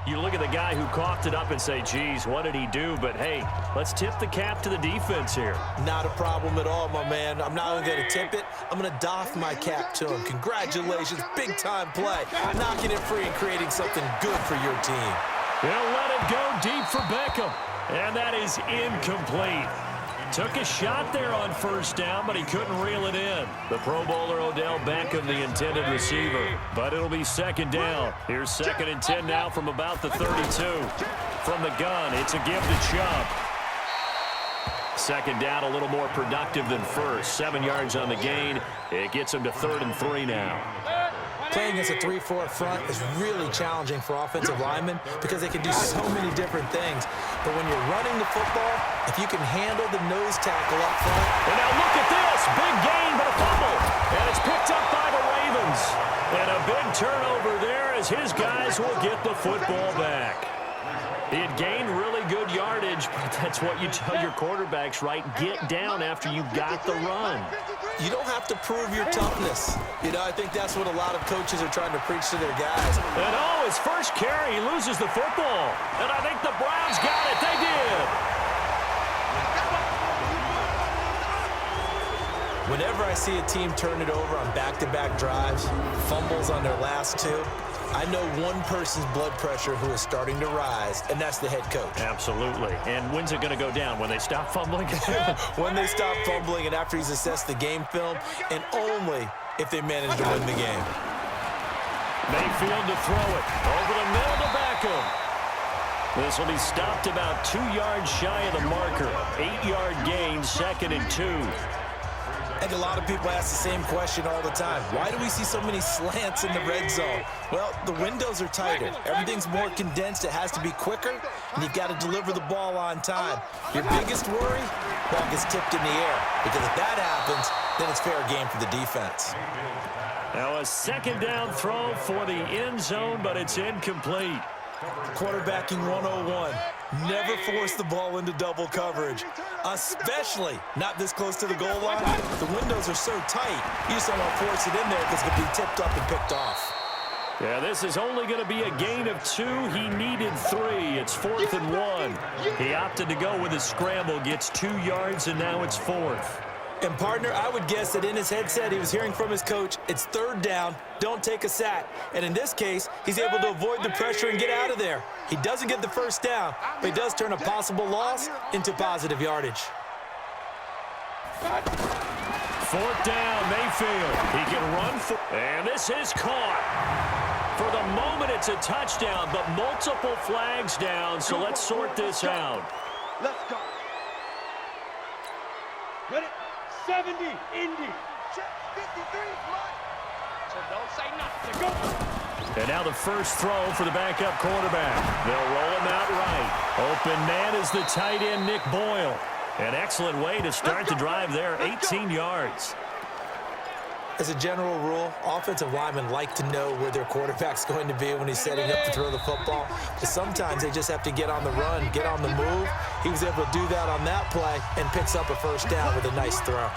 You look at the guy who coughed it up and say, geez, what did he do? But, hey, let's tip the cap to the defense here. Not a problem at all, my man. I'm not only going to tip it, I'm going to doff my cap to him. Congratulations, big-time play. Knocking it free and creating something good for your team. He'll let it go deep for Beckham. And that is incomplete. Took a shot there on first down, but he couldn't reel it in. The Pro Bowler Odell Beckham, the intended receiver. But it'll be second down. Here's 2nd and 10 now from about the 32. From the gun, it's a give to Chubb. Second down, a little more productive than first. 7 yards on the gain. It gets him to 3rd and 3 now. Playing against a 3-4 front is really challenging for offensive linemen because they can do so many different things. But when you're running the football, if you can handle the nose tackle up front. And now look at this. Big gain, but a fumble. And it's picked up by the Ravens. And a big turnover there as his guys will get the football back. He had gained really good yardage, but that's what you tell your quarterbacks, right? Get down after you got the run. You don't have to prove your toughness. You know, I think that's what a lot of coaches are trying to preach to their guys. And oh, his first carry, he loses the football. And I think the Browns got it. They did. Whenever I see a team turn it over on back-to-back drives, fumbles on their last 2, I know one person's blood pressure who is starting to rise, and that's the head coach. Absolutely. And when's it going to go down? When they stop fumbling? When they stop fumbling and after he's assessed the game film, and only if they manage to win the game. Mayfield to throw it. Over the middle to Beckham. This will be stopped about 2 yards shy of the marker. 8-yard gain, 2nd and 2. I think a lot of people ask the same question all the time. Why do we see so many slants in the red zone? Well, the windows are tighter. Everything's more condensed. It has to be quicker, and you've got to deliver the ball on time. Your biggest worry? Ball gets tipped in the air, because if that happens, then it's fair game for the defense. Now a 2nd down throw for the end zone, but it's incomplete. Quarterbacking 101. Never force the ball into double coverage, especially not this close to the goal line. The windows are so tight, you just don't want to force it in there because it could be tipped up and picked off. Yeah, this is only going to be a gain of 2. He needed 3. It's 4th and 1. He opted to go with a scramble, gets 2 yards, and now it's 4th. And, partner, I would guess that in his headset he was hearing from his coach, it's 3rd down, don't take a sack. And in this case, he's able to avoid the pressure and get out of there. He doesn't get the first down, but he does turn a possible loss into positive yardage. 4th down, Mayfield. He can run for, and this is caught. For the moment, it's a touchdown, but multiple flags down, so let's sort this out. Let's go. Ready? 70, Indy. Check, 53, Mike. So don't say nothing. Go. And now the first throw for the backup quarterback. They'll roll him out right. Open man is the tight end, Nick Boyle. An excellent way to start the drive there, 18 yards. As a general rule, offensive linemen like to know where their quarterback's going to be when he's setting up to throw the football. But sometimes they just have to get on the run, get on the move. He was able to do that on that play and picks up a first down with a nice throw.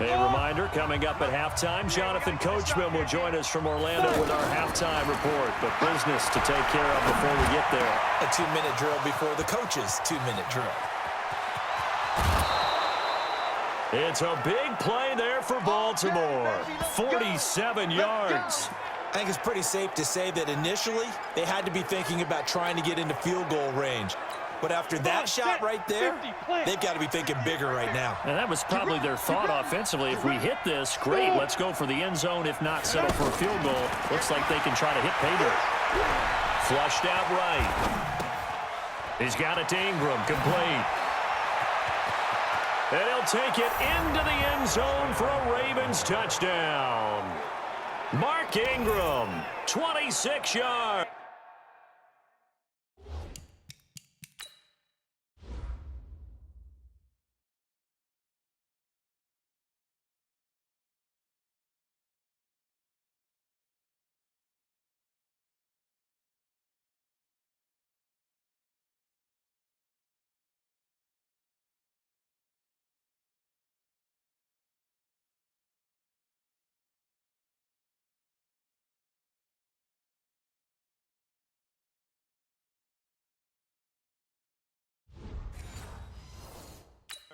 A reminder, coming up at halftime, Jonathan Coachman will join us from Orlando with our halftime report. But business to take care of before we get there. A 2-minute drill before the coach's 2-minute drill. It's a big play there for Baltimore. 47 yards. I think it's pretty safe to say that initially they had to be thinking about trying to get into field goal range. But after that shot right there, they've got to be thinking bigger right now. And that was probably their thought offensively. If we hit this, great, let's go for the end zone. If not, settle for a field goal. Looks like they can try to hit pay dirt. Flushed out right. He's got it to Ingram, complete. And he'll take it into the end zone for a Ravens touchdown. Mark Ingram, 26 yards.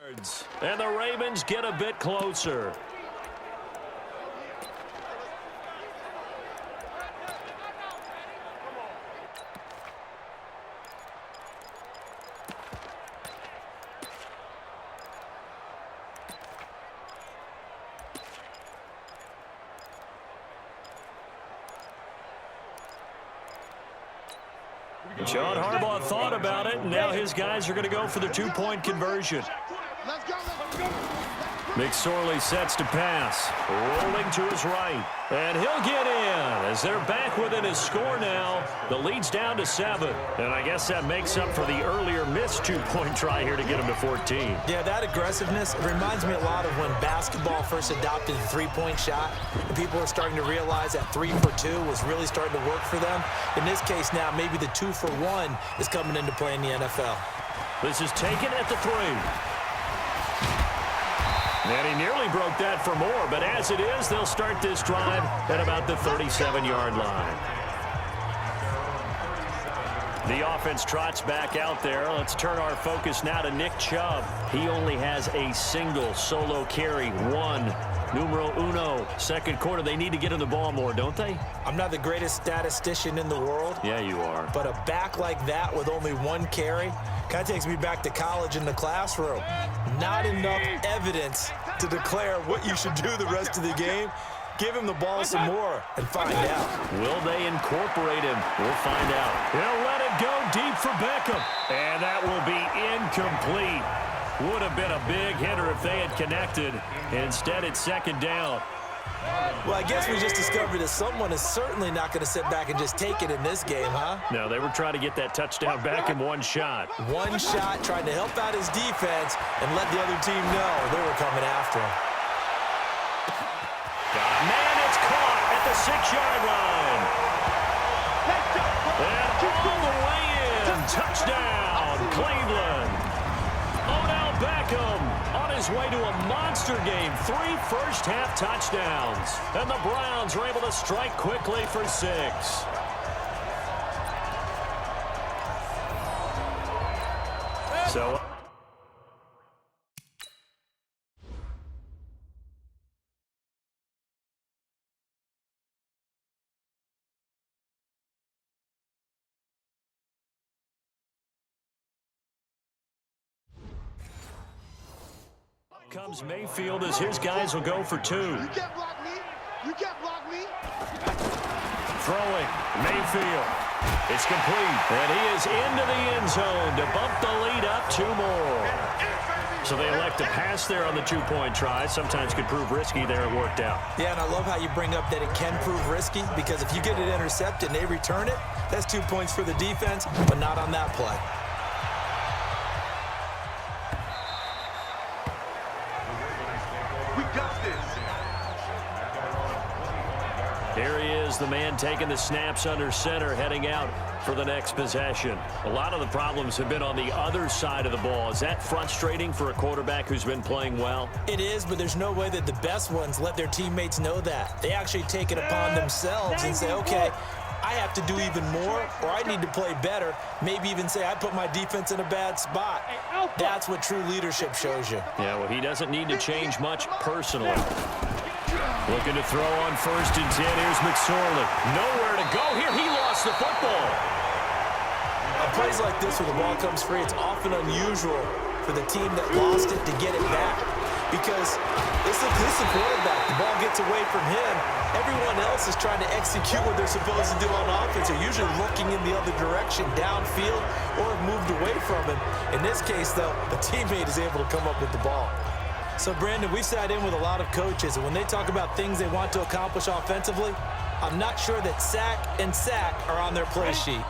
And the Ravens get a bit closer. John Harbaugh thought about it, and now his guys are going to go for the two-point conversion. McSorley sets to pass, rolling to his right, and he'll get in as they're back within his score now. The lead's down to 7, and I guess that makes up for the earlier missed two-point try here to get him to 14. Yeah, that aggressiveness, it reminds me a lot of when basketball first adopted the three-point shot, and people are starting to realize that 3 for 2 was really starting to work for them. In this case now, maybe the 2 for 1 is coming into play in the NFL. This is taken at the 3. And he nearly broke that for more, but as it is, they'll start this drive at about the 37-yard line. The offense trots back out there. Let's turn our focus now to Nick Chubb. He only has a single solo carry, numero uno, second quarter. They need to get him the ball more, don't they? I'm not the greatest statistician in the world. Yeah, you are. But a back like that with only 1 carry kind of takes me back to college in the classroom. Not enough evidence to declare what you should do the rest of the game. Give him the ball some more and find out. Will they incorporate him? We'll find out. He'll let it go deep for Beckham. And that will be incomplete. Would have been a big hitter if they had connected. Instead, it's second down. Well, I guess we just discovered that someone is certainly not going to sit back and just take it in this game, huh? No, they were trying to get that touchdown back in one shot. One shot, trying to help out his defense and let the other team know they were coming after him. Man, it's caught at the 6-yard line. And all the way in. Touchdown, Cleveland. Odell Beckham on his way to a monster game. 3 first-half touchdowns. And the Browns are able to strike quickly for 6. So comes Mayfield as his guys will go for 2. You can't block me. You can't block me. Throwing, Mayfield. It's complete, and he is into the end zone to bump the lead up 2 more. So they elect to pass there on the 2-point try. Sometimes could prove risky there. It worked out. Yeah, and I love how you bring up that it can prove risky, because if you get it intercepted and they return it, that's 2 points for the defense, but not on that play. Here he is, the man taking the snaps under center, heading out for the next possession. A lot of the problems have been on the other side of the ball. Is that frustrating for a quarterback who's been playing well? It is, but there's no way that the best ones let their teammates know that. They actually take it upon themselves and say, okay, I have to do even more, or I need to play better. Maybe even say I put my defense in a bad spot. That's what true leadership shows you. Yeah, well, he doesn't need to change much personally. Looking to throw on 1st and 10. Here's McSorley. Nowhere to go here. He lost the football. On plays like this where the ball comes free, it's often unusual for the team that lost it to get it back, because this is the quarterback. The ball gets away from him. Everyone else is trying to execute what they're supposed to do on offense. They're usually looking in the other direction, downfield, or have moved away from him. In this case, though, a teammate is able to come up with the ball. So, Brandon, we sat in with a lot of coaches, and when they talk about things they want to accomplish offensively, I'm not sure that sack and sack are on their play sheet.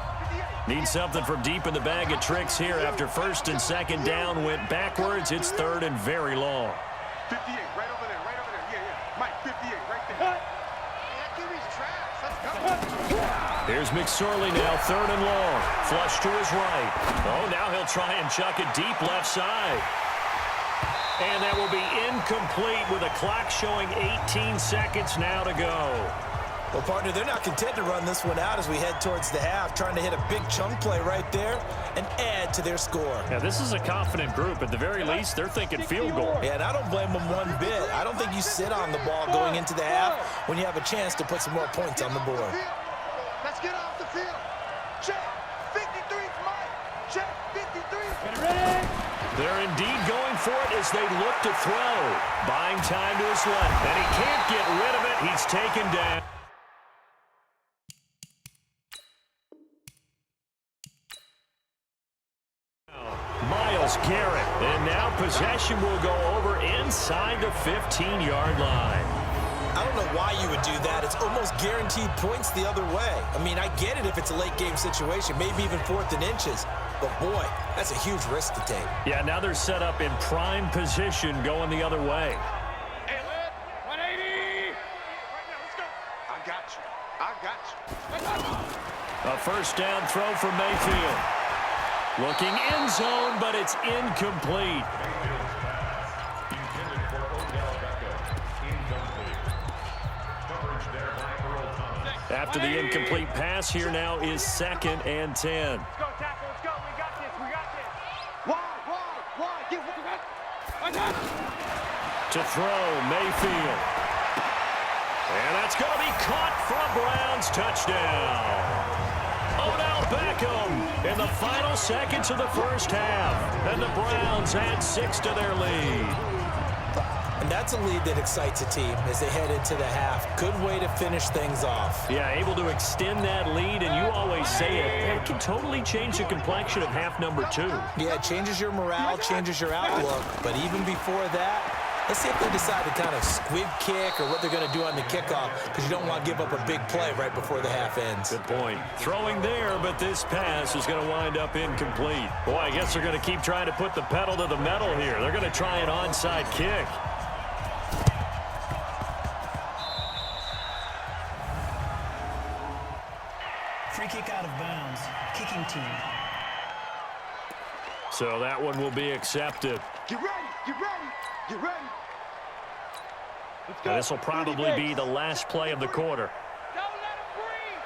Need something from deep in the bag of tricks here. After 1st and 2nd down went backwards, it's 3rd and very long. 58, right over there, right over there. Yeah. Mike, 58, right there. That QB's trash. Let's go. Here's McSorley now, 3rd and long. Flush to his right. Oh, now he'll try and chuck it deep left side. And that will be incomplete with a clock showing 18 seconds now to go. Well, partner, they're not content to run this one out as we head towards the half, trying to hit a big chunk play right there and add to their score. Yeah, this is a confident group. At the very least, they're thinking field goal. Yeah, and I don't blame them one bit. I don't think you sit on the ball going into the half when you have a chance to put some more points on the board. Let's get off the field. Check. 53's Mike. Check. 53. Get ready. They're indeed going for it as they look to throw. Buying time to his left, and he can't get rid of it. He's taken down. Garrett, and now possession will go over inside the 15-yard line. I don't know why you would do that. It's almost guaranteed points the other way. I mean, I get it if it's a late game situation, maybe even 4th and inches. But, boy, that's a huge risk to take. Yeah, now they're set up in prime position going the other way. Hey, 180. Right now, let's go. I got you. I got you. A first down throw for Mayfield. Looking end zone, but it's incomplete. After the incomplete pass, here now is 2nd and 10. Let's go, tackle. Let's go. We got this. We got this. Wide. Get what we got. I got it. To throw, Mayfield. And that's going to be caught for a Browns touchdown. Odell Beckham in the final seconds of the first half. And the Browns add 6 to their lead. And that's a lead that excites a team as they head into the half. Good way to finish things off. Yeah, able to extend that lead, and you always say it can totally change the complexion of half number 2. Yeah, it changes your morale, changes your outlook. But even before that, let's see if they decide to kind of squib kick or what they're going to do on the kickoff, because you don't want to give up a big play right before the half ends. Good point. Throwing there, but this pass is going to wind up incomplete. Boy, I guess they're going to keep trying to put the pedal to the metal here. They're going to try an onside kick. Free kick out of bounds. Kicking team. So that one will be accepted. Get ready. Get ready. Get ready. Let's go. Now, this will probably be the last play of the quarter. Don't let him breathe.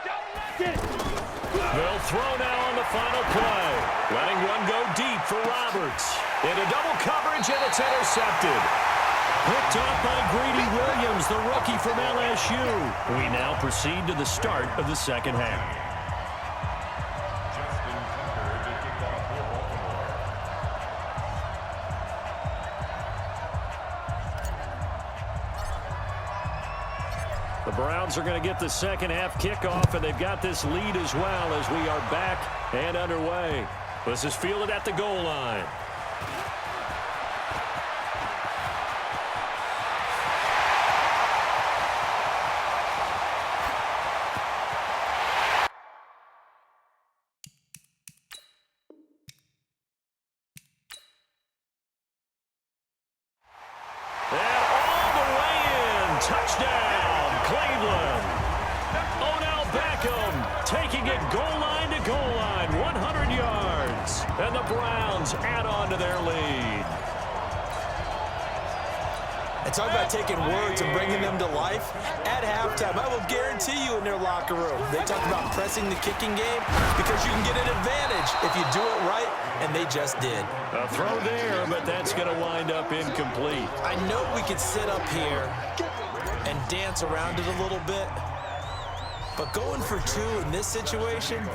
Don't let him. They'll throw now on the final play. Letting one go deep for Roberts. Into double coverage, and it's intercepted. Picked up by Greedy Williams, the rookie from LSU. We now proceed to the start of the second half. The Browns are going to get the second half kickoff, and they've got this lead as well as we are back and underway. This is fielded at the goal line. Touchdown, Cleveland. Odell Beckham taking it goal line to goal line, 100 yards. And the Browns add on to their lead. And talk about taking words and bringing them to life. At halftime, I will guarantee you in their locker room, they talk about pressing the kicking game because you can get an advantage if you do it right, and they just did. A throw there, but that's going to wind up incomplete. I know we could sit up here and dance around it a little bit, but going for 2 in this situation,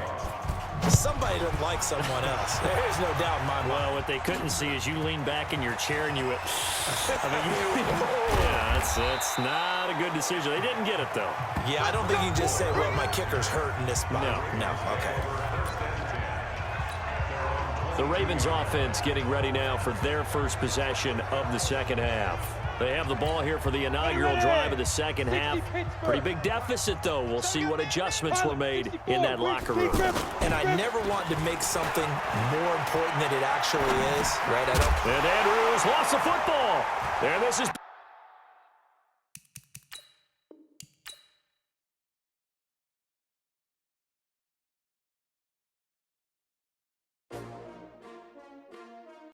somebody doesn't like someone else. There's no doubt in my mind. Well, what they couldn't see is you lean back in your chair and you went, yeah, that's not a good decision. They didn't get it, though. Yeah, I don't think you can just say, well, my kicker's hurt in this spot. No, okay. The Ravens offense getting ready now for their first possession of the second half. They have the ball here for the inaugural drive of the second half. Pretty big deficit, though. We'll see what adjustments were made in that locker room. And I never want to make something more important than it actually is, right? And Andrews lost the football. And this is